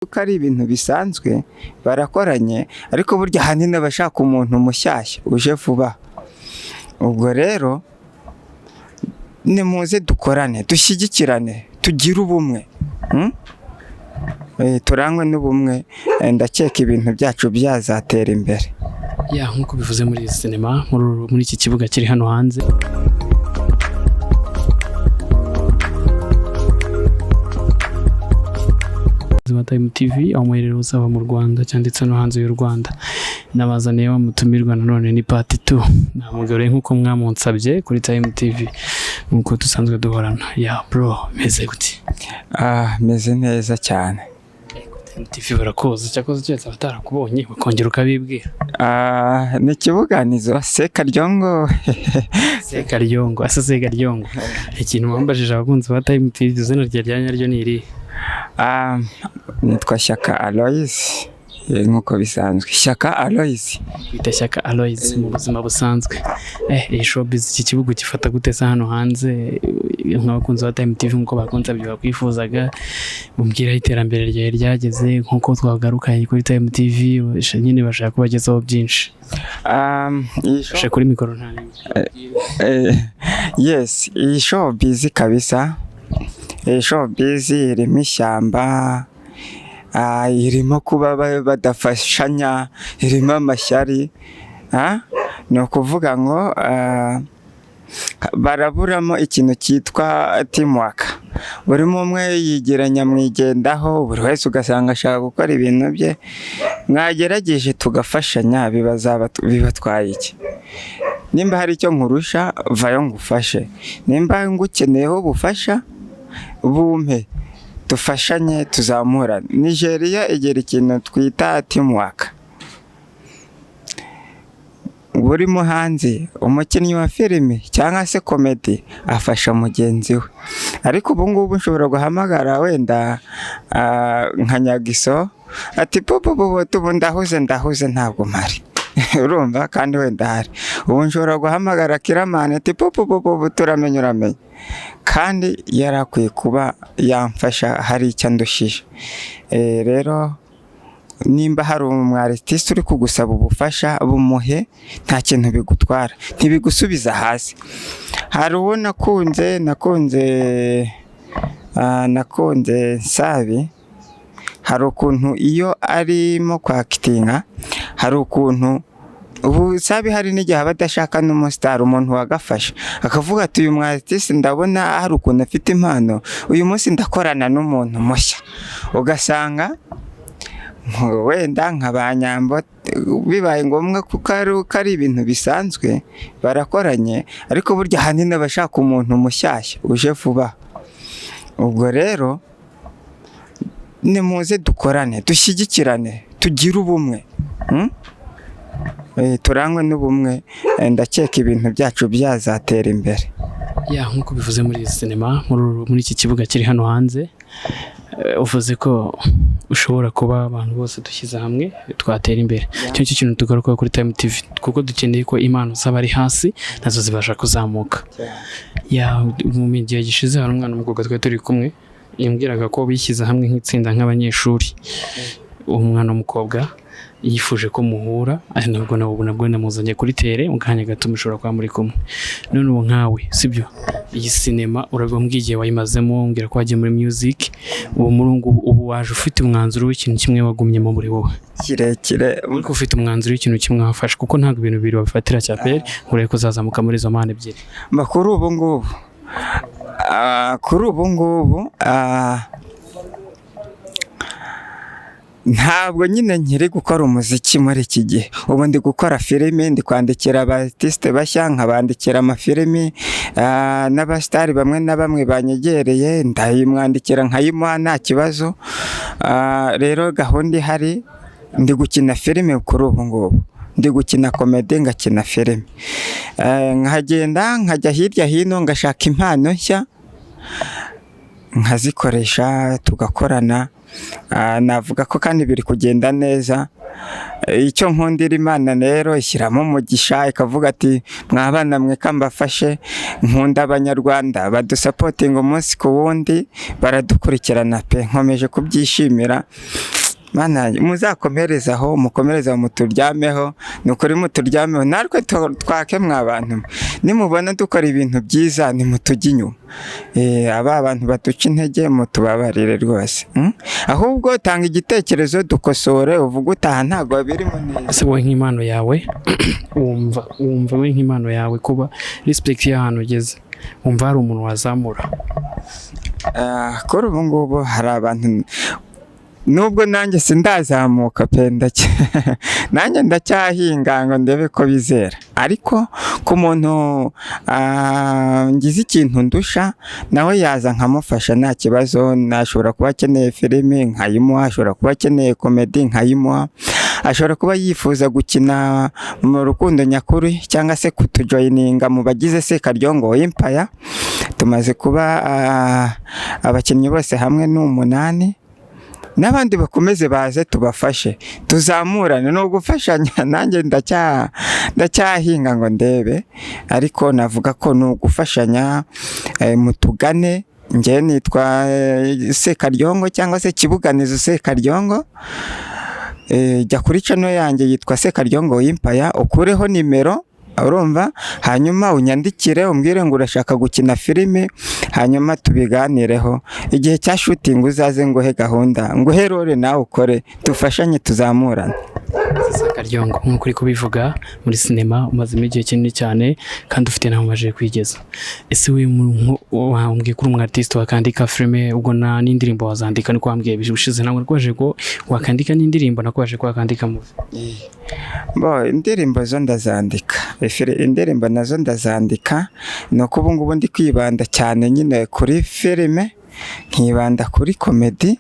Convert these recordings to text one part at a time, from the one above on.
Ko ari ibintu bisanzwe barakoranye ariko burya ahanini abashaka umuntu mushyashya uje vuba. Ubwo rero nimuze dukorane dushyigikirane tugire ubumwe, turangwe n'ubumwe, ndakeka ibintu byacu byazatera imbere. Nk'uko bivuze muri iyi sinema muri iki kibuga kiri hano hanze, Time TV aho muherero uzaba mu Rwanda cyanditse no hanze y'u Rwanda. Nabazaniye wa mutumirwa nanone ni part 2. Namugore nk'uko mwamunsabye kuri Time TV nk'uko dusanzwe duhorana. Bro, meze gute? Meze neza cyane. TV barakoze cyakoze cyose abatarakubonye bakongera ukabibwira. Ni kibuganizo Sekaryongo. Sekaryongo, asa Sekaryongo. Ikintu wambajije abakunzi ba Time TV izina rya nyaryo ni iri. Nitwa Shyaka Aloys, nk'uko bisanzwe. Shyaka Aloys. Bita Shyaka Aloys mu buzima busanzwe. Iyi showbiz iki kibuga gifata gute sa hano hanze nk'abakunzi ba Time TV nk'uko bakunze bakwifuzaga, mumbwira iterambere ryawe ryageze nk'uko twagarukanye kuri Time TV, nyine bashaka kubagezaho byinshi. Kuri mikoro nta yes, iyi showbiz kabisa. Showbiz irimo ishyamba, irimo kuba badafashanya, irimo amashyari, ni ukuvuga ngo baraburamo ikintu cyitwa teamwork. Buri umwe yigira nyamwigendaho, buri wese ugasanga ashaka gukora ibintu bye. Mwagerageje tugafashanya bibatwaye iki? Nimba hari icyo nkurusha vayo ngufashe, nimba ngukeneyeho ubufasha bumpe dufashanye tuzamura. Nigeria igera ikintu twita teamwork. Buri muhanzi, umukinnyi wa filime cyangwa se comedy afasha mugenzi we. Ariko ubu ngubu nshobora guhamagara wenda nka Nyagiso ati popo tubu ndahuze ntabwo mpari. Urumva kandi wenda hari. Ubu nshobora guhamagara Kiramani ati popo turamenye. Kandi yarakwiye kuba yamfasha hari icyo ndushije. Rero nimba hari umwartiste uri kugusaba ubufasha bumuhe, nta kintu bigutwara, ntibigusubiza hasi. Hari uwo nakunze Nsabi, hari ukuntu iyo arimo kwakitinga, hari ukuntu ubu Sabi hari n'igihe abadashaka n'umustar umuntu wagafasha akavuga ati uyu mwartiste ndabona hari ukuntu afite impano, uyu munsi ndakorana n'umuntu mushya. Ugasanga wenda nk'abanyambo bibaye ngombwa kuko ari ibintu bisanzwe barakoranye ariko burya ahanini abashaka umuntu mushyashya uje vuba. Ubwo rero nimuze dukorane dushyigikirane tugire ubumwe, turangwe n'ubumwe, ndakeka ibintu byacu byazatera imbere. Nk'uko bivuze muri iyi sinema muri iki kibuga kiri hano hanze, uvuze ko ushobora kuba abantu bose dushyize hamwe twatera imbere. Cyo kintu tugaruka kuri Time TV kuko dukeneye ko impano z'abari hasi nazo zibasha kuzamuka. Mu gihe gishize hari umwana w'umukobwa twari turi kumwe yambwiraga ko bishyize hamwe nk'itsinda nk'abanyeshuri. Umwana w'umukobwa yifuje ko muhura, nabwo namuzanye kuri tere mu kanya gato mushobora kuba muri kumwe. None ubu nkawe sibyo, iyi sinema urabambwiye wayimazemo, umbwira ko wagiye muri music, ubu waje ufite umwanzuro w'ikintu kimwe wagumyemo muri wowe kirekire, uriko ufite umwanzuro w'ikintu kimwe wafashe kuko ntabwo ibintu bibiri babifatira cya pere ngure ko zazamuka muri izo mpande ebyiri. Kuri ubu ngubu ntabwo nyine nkiri gukora umuziki muri iki gihe. Ubu ndi gukora filime, ndi kwandikira abartiste bashya, nkabandikira amafilimi, n'abastari bamwe na bamwe banyegereye ndayimwandikira nkayimuha nta kibazo. Rero gahunda ihari ndi gukina filime kuri ubu ngubu, ndi gukina comedy ngakina filime, nkagenda nkajya hirya hino ngashaka impano nshya nkazikoresha tugakorana navuga ko kandi biri kugenda neza. Icyo nkundira Imana rero ishyiramo umugisha ikavuga ati mwabana mwe kambafashe, nkunda abanyarwanda badusapotinga umunsi ku wundi, baradukurikirana pe, nkomeje kubyishimira. Mana muzakomereza aho, mukomereza muturyameho, nukuri muturyameho, natwe twake mwabantu nimubona dukora ibintu byiza nimutujye inyuma. Aba bantu batuca intege mutubabarire rwose. Ahubwo tanga igitekerezo dukosore, uvuga utaha ntago birimo neza. Ese wowe nk'impano yawe wumva we nk'impano yawe kuba respect y'ahantu ugeze, wumva hari umuntu wazamura? Kuri ubu ngubu hari abantu, nubwo nanjye sindazamuka pe, nanjye ndacyahinga ngo ndebe ko bizera, ariko ku muntu ngize ikintu ndusha nawe yaza nkamufasha nta kibazo. Nashobora kuba akeneye filime nkayimuha, ashobora kuba akeneye komedi nkayimuha, ashobora kuba yifuza gukina mu rukundo nyakuri cyangwa se kutujoyininga mu bagize Sekaryongo Empire. Tumaze kuba abakinnyi bose hamwe ni 8, n'abandi bakomeze baze tubafashe tuzamurane, no gufashanya. Nanjye ndacyahinga ngo ndebe, ariko navuga ko ni ugufashanya. Mutugane, njye nitwa Sekaryongo cyangwa se Kibuganizo Sekaryongo. Jya kuri channel yanjye yitwa Sekaryongo Empire, ukureho nimero, urumva, hanyuma unyandikire umbwire ngo urashaka gukina filime, hanyuma tubiganireho. Igihe cya shooting uzaze nguhe gahunda, nguhe role nawe ukore, dufashanye tuzamurana. Sekaryongo nk'uko uri kubivuga, muri sinema umazemo igihe kinini cyane kandi ufite naho umaze kwigeza. Ese we wambwiye kuri umwartiste wakandika filime, ubwo n'indirimbo wazandika, niko wambwiye bishize, ntabwo rwaje ko wakandika n'indirimbo, nakwaje ko wakandika mu indirimbo zo ndazandika, indirimbo nazo ndazandika. Nuko ubu ngubu ndi kwibanda cyane nyine kuri filime, nkibanda kuri komedi.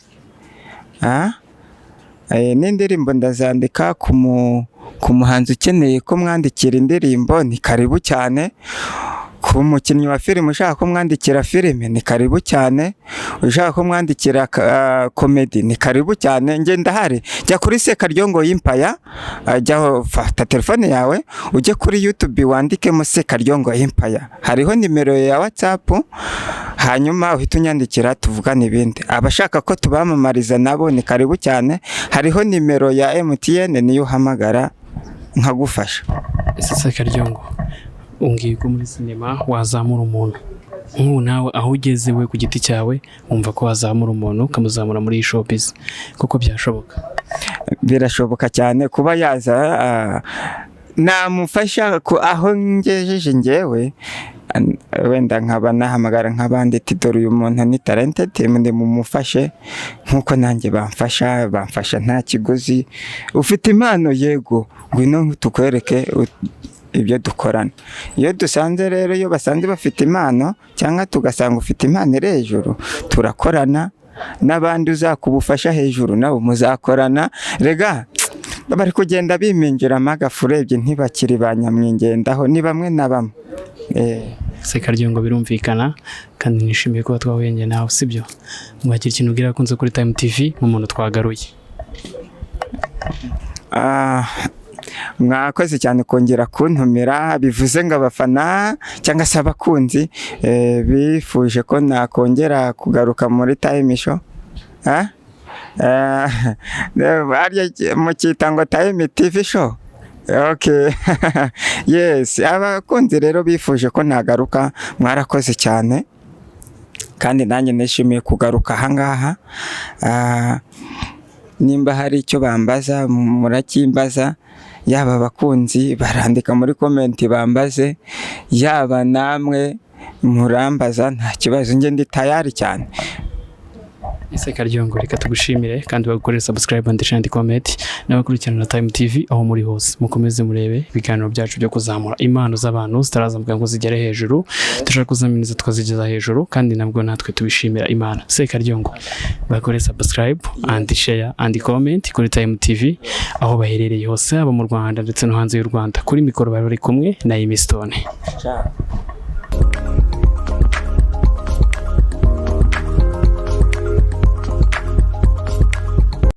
N'indirimbo ndazandika ku muhanzi ukeneye ko mwandikira indirimbo, ni karibu cyane. Ku mukinnyi wa filime ushaka ko mwandikira filime, ni karibu cyane. Ushaka ko mwandikira komedi, ni karibu cyane. Nge ndahari. Jya kuri Sekaryongo Empire, jya fata telefone yawe ujye kuri YouTube wandikemo Sekaryongo Empire, hariho nimero ya WhatsApp, hanyuma uhita unyandikira tuvugana ibindi. Abashaka ko tubamamariza nabo ni karibu cyane, hariho nimero ya MTN niyo uhamagara nkagufasha. Ese Sekaryongo, umbwiye ko muri sinema wazamura umuntu, nk'ubu nawe aho ugeze we ku giti cyawe wumva ko wazamura umuntu ukamuzamura muri iyi showbiz, kuko byashoboka? Birashoboka cyane kuba yaza, namufasha aho ngejeje njyewe, wenda nkaba nahamagara nk'abandi dore uyu muntu ni talented, ndi mumufashe nk'uko nanjye bamfasha nta kiguzi. Ufite impano, yego ngwino tukwereke ibyo dukorana. Iyo dusanze rero, iyo basanze bafite impano cyangwa tugasanga ufite impano iri hejuru, turakorana. N'abandi uzakubufasha hejuru nabo muzakorana. Rega bari kugenda biminjiramo agafu, urebye ntibakiri ba nyamwingendaho, ni bamwe na bamwe. Sekaryongo, birumvikana kandi nishimiye kuba twahuye nawe, sibyo? Mwagira ikintu ubwira akunze kuri Time TV mu muntu twagaruye? Mwakoze cyane kongera kuntumira, bivuze ngo abafana cyangwa se abakunzi bifuje ko nakongera kugaruka muri Time Show. Mukita ngo Time TV Show. Okay. Yes, abakunzi rero bifuje ko nagaruka, mwarakoze cyane kandi nanjye nishimiye kugaruka ahangaha. Nimba hari icyo bambaza murakimbaza, yaba abakunzi barandika muri comment bambaze, yaba namwe murambaza, nta kibazo, nge ndi tayari cyane. Sekaryongo, reka tugushimire kandi bagukorere subscribe and share and comment, n'abakurikirana Time TV aho muri hose, mukomeze murebe ibiganiro byacu byo kuzamura impano z'abantu zitarazamuka ngo zigere hejuru. Dushaka kuzaminiza tukazigeza hejuru, kandi nabwo natwe tubishimira Imana. Sekaryongo, bakorere subscribe and share and comment kuri Time TV aho baherereye hose, aba mu Rwanda ndetse no hanze y'u Rwanda. Kuri mikoro bari kumwe na Imistone. Ciao.